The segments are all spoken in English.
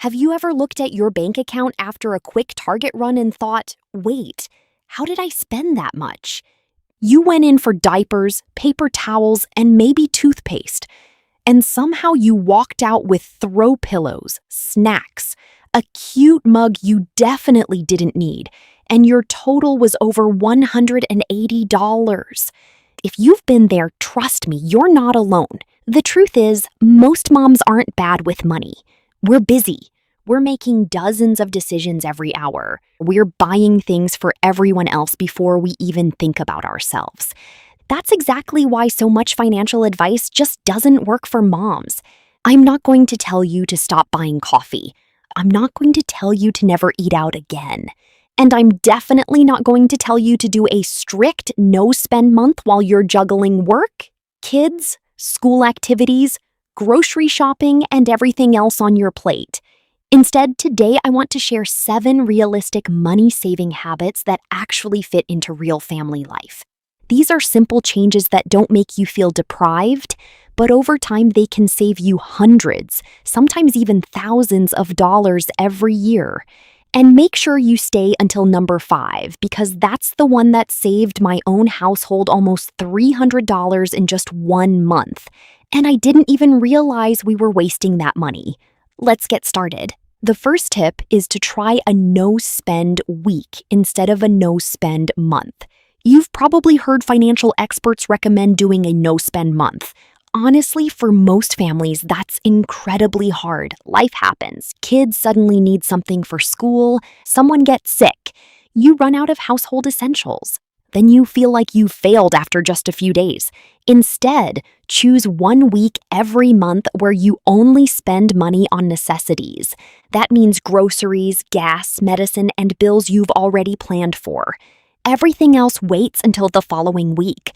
Have you ever looked at your bank account after a quick Target run and thought, wait, how did I spend that much? You went in for diapers, paper towels, and maybe toothpaste. And somehow you walked out with throw pillows, snacks, a cute mug you definitely didn't need, and your total was over $180. If you've been there, trust me, you're not alone. The truth is, most moms aren't bad with money. We're busy. We're making dozens of decisions every hour. We're buying things for everyone else before we even think about ourselves. That's exactly why so much financial advice just doesn't work for moms. I'm not going to tell you to stop buying coffee. I'm not going to tell you to never eat out again. And I'm definitely not going to tell you to do a strict no-spend month while you're juggling work, kids, school activities, grocery shopping, and everything else on your plate. Instead, today I want to share 7 realistic money-saving habits that actually fit into real family life. These are simple changes that don't make you feel deprived, but over time they can save you hundreds, sometimes even thousands of dollars every year. And make sure you stay until number 5, because that's the one that saved my own household almost $300 in just 1 month. And I didn't even realize we were wasting that money. Let's get started. The first tip is to try a no-spend week instead of a no-spend month. You've probably heard financial experts recommend doing a no-spend month. Honestly, for most families, that's incredibly hard. Life happens. Kids suddenly need something for school. Someone gets sick. You run out of household essentials. Then you feel like you failed after just a few days. Instead, choose 1 week every month where you only spend money on necessities. That means groceries, gas, medicine, and bills you've already planned for. Everything else waits until the following week.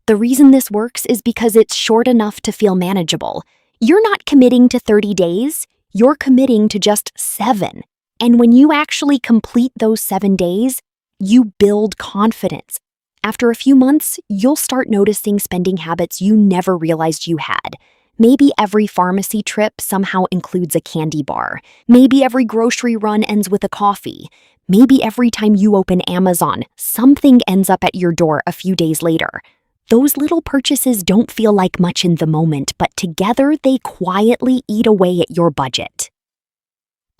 The reason this works is because it's short enough to feel manageable. You're not committing to 30 days, you're committing to just 7. And when you actually complete those 7 days, you build confidence. After a few months, you'll start noticing spending habits you never realized you had. Maybe every pharmacy trip somehow includes a candy bar. Maybe every grocery run ends with a coffee. Maybe every time you open Amazon, something ends up at your door a few days later. Those little purchases don't feel like much in the moment, but together they quietly eat away at your budget.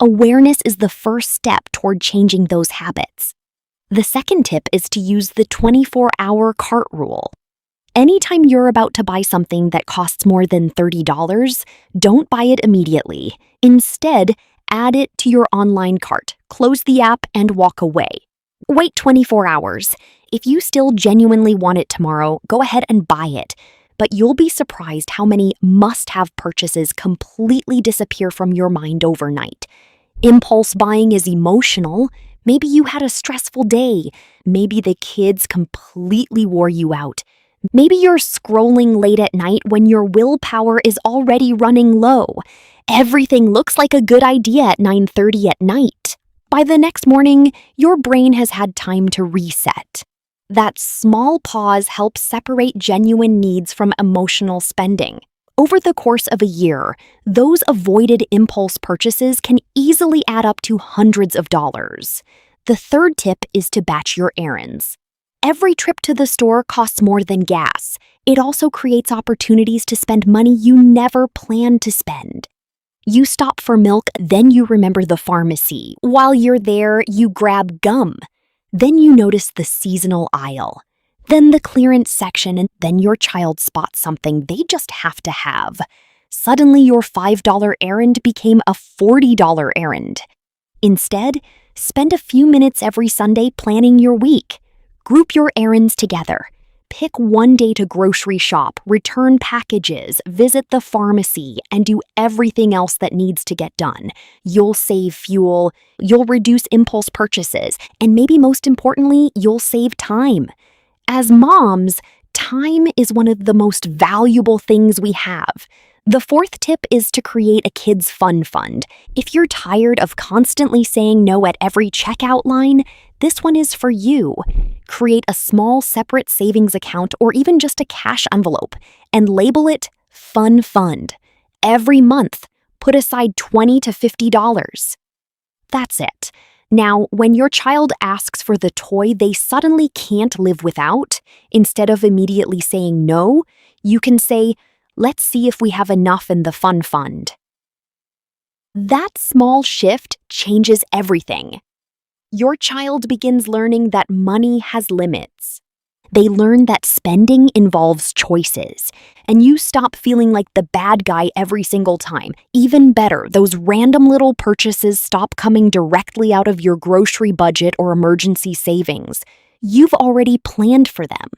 Awareness is the first step toward changing those habits. The second tip is to use the 24-hour cart rule. Anytime you're about to buy something that costs more than $30, don't buy it immediately. Instead, add it to your online cart, close the app, and walk away. Wait 24 hours. If you still genuinely want it tomorrow, go ahead and buy it. But you'll be surprised how many must-have purchases completely disappear from your mind overnight. Impulse buying is emotional. Maybe you had a stressful day. Maybe the kids completely wore you out. Maybe you're scrolling late at night when your willpower is already running low. Everything looks like a good idea at 9:30 at night. By the next morning, your brain has had time to reset. That small pause helps separate genuine needs from emotional spending. Over the course of a year, those avoided impulse purchases can easily add up to hundreds of dollars. The third tip is to batch your errands. Every trip to the store costs more than gas. It also creates opportunities to spend money you never planned to spend. You stop for milk, then you remember the pharmacy. While you're there, you grab gum. Then you notice the seasonal aisle. Then the clearance section, and then your child spots something they just have to have. Suddenly your $5 errand became a $40 errand. Instead, spend a few minutes every Sunday planning your week. Group your errands together. Pick one day to grocery shop, return packages, visit the pharmacy, and do everything else that needs to get done. You'll save fuel, you'll reduce impulse purchases, and maybe most importantly, you'll save time. As moms, time is one of the most valuable things we have. The fourth tip is to create a kids' fun fund. If you're tired of constantly saying no at every checkout line, this one is for you. Create a small separate savings account or even just a cash envelope and label it Fun Fund. Every month, Put aside $20 to $50. That's it. Now, when your child asks for the toy they suddenly can't live without, instead of immediately saying no, you can say, "Let's see if we have enough in the fun fund." That small shift changes everything. Your child begins learning that money has limits. They learn that spending involves choices, and you stop feeling like the bad guy every single time. Even better, those random little purchases stop coming directly out of your grocery budget or emergency savings. You've already planned for them.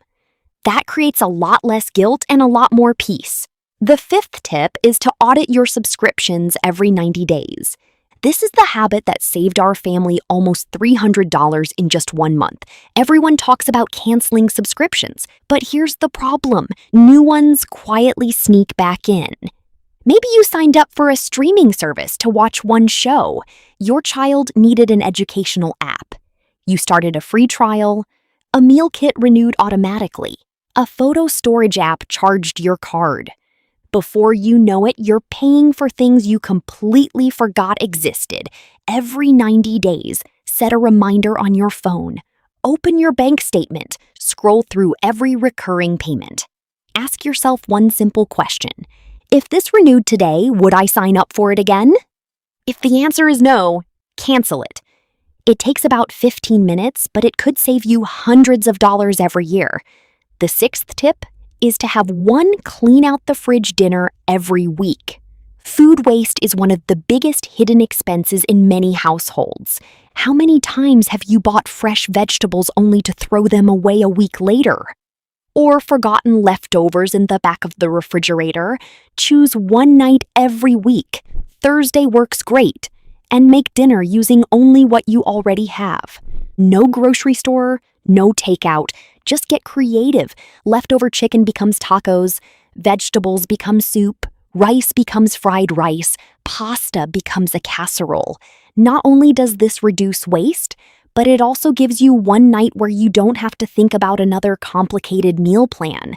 That creates a lot less guilt and a lot more peace. The fifth tip is to audit your subscriptions every 90 days. This is the habit that saved our family almost $300 in just 1 month. Everyone talks about canceling subscriptions, but here's the problem. New ones quietly sneak back in. Maybe you signed up for a streaming service to watch one show. Your child needed an educational app. You started a free trial. A meal kit renewed automatically. A photo storage app charged your card. Before you know it, you're paying for things you completely forgot existed. Every 90 days, set a reminder on your phone. Open your bank statement. Scroll through every recurring payment. Ask yourself one simple question. If this renewed today, would I sign up for it again? If the answer is no, cancel it. It takes about 15 minutes, but it could save you hundreds of dollars every year. The sixth tip is to have one clean out the fridge dinner every week. Food waste is one of the biggest hidden expenses in many households. How many times have you bought fresh vegetables only to throw them away a week later? Or forgotten leftovers in the back of the refrigerator? Choose one night every week. Thursday works great. And make dinner using only what you already have. No grocery store, no takeout. Just get creative. Leftover chicken becomes tacos, vegetables become soup, rice becomes fried rice, pasta becomes a casserole. Not only does this reduce waste, but it also gives you one night where you don't have to think about another complicated meal plan.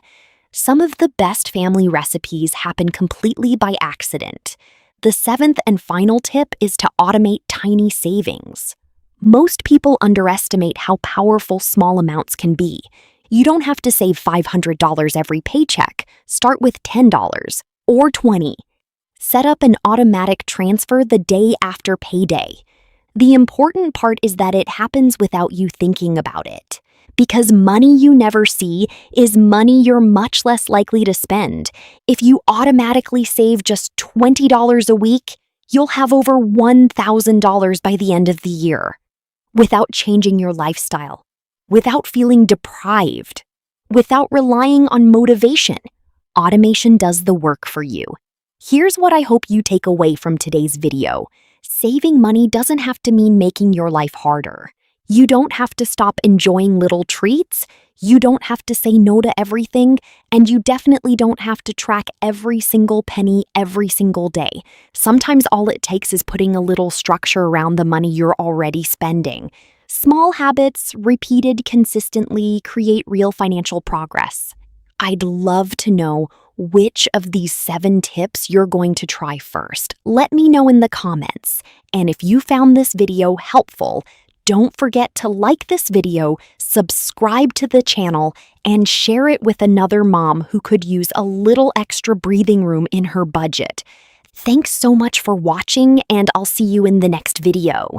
Some of the best family recipes happen completely by accident. The seventh and final tip is to automate tiny savings. Most people underestimate how powerful small amounts can be. You don't have to save $500 every paycheck. Start with $10 or $20. Set up an automatic transfer the day after payday. The important part is that it happens without you thinking about it. Because money you never see is money you're much less likely to spend. If you automatically save just $20 a week, you'll have over $1,000 by the end of the year. Without changing your lifestyle, without feeling deprived, without relying on motivation, automation does the work for you. Here's what I hope you take away from today's video. Saving money doesn't have to mean making your life harder. You don't have to stop enjoying little treats, you don't have to say no to everything, and you definitely don't have to track every single penny every single day. Sometimes all it takes is putting a little structure around the money you're already spending. Small habits, repeated consistently, create real financial progress. I'd love to know which of these 7 tips you're going to try first. Let me know in the comments. And if you found this video helpful, don't forget to like this video, subscribe to the channel, and share it with another mom who could use a little extra breathing room in her budget. Thanks so much for watching, and I'll see you in the next video.